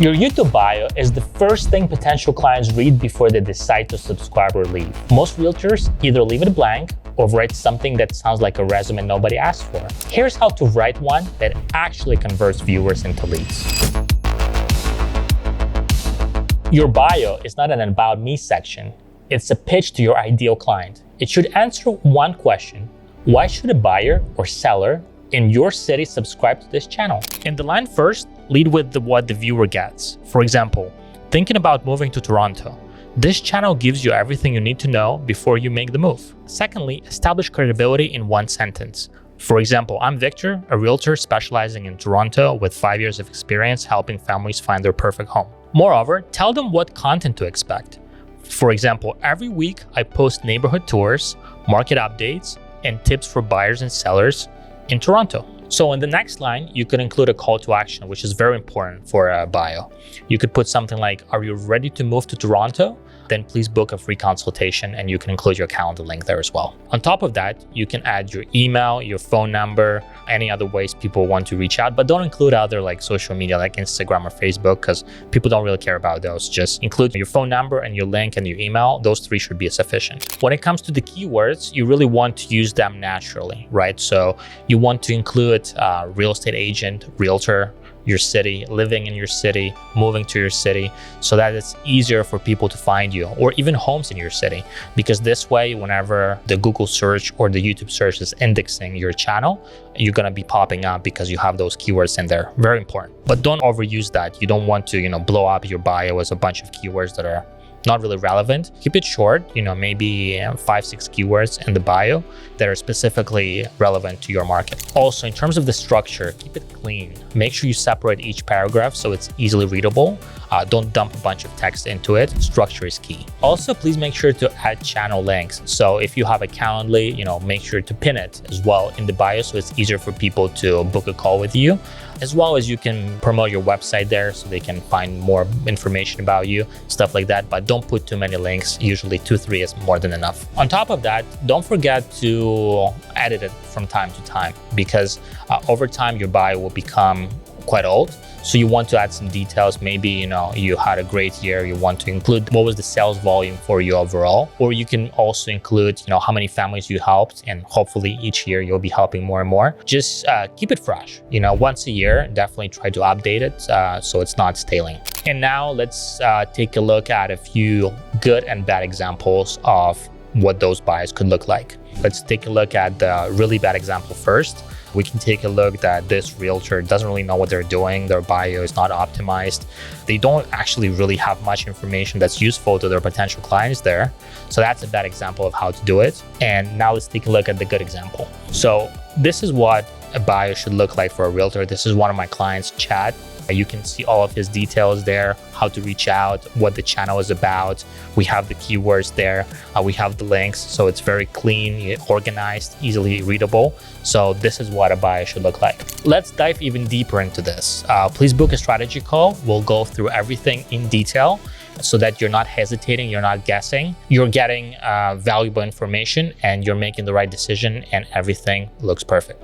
Your YouTube bio is the first thing potential clients read before they decide to subscribe or leave. Most realtors either leave it blank or write something that sounds like a resume nobody asked for. Here's how to write one that actually converts viewers into leads. Your bio is not an about me section. It's a pitch to your ideal client. It should answer one question: why should a buyer or seller in your city subscribe to this channel? In the line first, lead with what the viewer gets. For example, thinking about moving to Toronto. This channel gives you everything you need to know before you make the move. Secondly, establish credibility in one sentence. For example, I'm Victor, a realtor specializing in Toronto with 5 years of experience helping families find their perfect home. Moreover, tell them what content to expect. For example, every week I post neighborhood tours, market updates, and tips for buyers and sellers in Toronto. So in the next line, you could include a call to action, which is very important for a bio. You could put something like, are you ready to move to Toronto? Then please book a free consultation, and you can include your calendar link there as well. On top of that, you can add your email, your phone number, any other ways people want to reach out, but don't include other like social media like Instagram or Facebook because people don't really care about those. Just include your phone number and your link and your email. Those three should be sufficient. When it comes to the keywords, you really want to use them naturally, right? So you want to include real estate agent, realtor, your city, living in your city, moving to your city, so that it's easier for people to find you, or even homes in your city. Because this way, whenever the Google search or the YouTube search is indexing your channel, you're gonna be popping up because you have those keywords in there. Very important. But don't overuse that. You don't want to, blow up your bio as a bunch of keywords that are not really relevant. Keep it short, maybe 5-6 keywords in the bio that are specifically relevant to your market. Also, in terms of the structure, keep it clean. Make sure you separate each paragraph so it's easily readable. Don't dump a bunch of text into it. Structure is key. Also, please make sure to add channel links. So if you have a Calendly, make sure to pin it as well in the bio so it's easier for people to book a call with you. As well as you can promote your website there so they can find more information about you, stuff like that. But don't put too many links. Usually 2-3 is more than enough. On top of that, don't forget to edit it from time to time because over time your bio will become quite old. So you want to add some details. Maybe, you had a great year. You want to include what was the sales volume for you overall. Or you can also include, how many families you helped. And hopefully each year you'll be helping more and more. Just keep it fresh. Once a year, definitely try to update it so it's not staling. And now let's take a look at a few good and bad examples of what those bios could look like. Let's take a look at the really bad example first. We can take a look that this realtor doesn't really know what they're doing. Their bio is not optimized. They don't actually really have much information that's useful to their potential clients there. So that's a bad example of how to do it. And now let's take a look at the good example. So this is what a bio should look like for a realtor. This is one of my clients, Chad. You can see all of his details there, how to reach out, what the channel is about. We have the keywords there. We have the links. So it's very clean, organized, easily readable. So this is what a bio should look like. Let's dive even deeper into this. Please book a strategy call. We'll go through everything in detail so that you're not hesitating, you're not guessing. You're getting valuable information and you're making the right decision and everything looks perfect.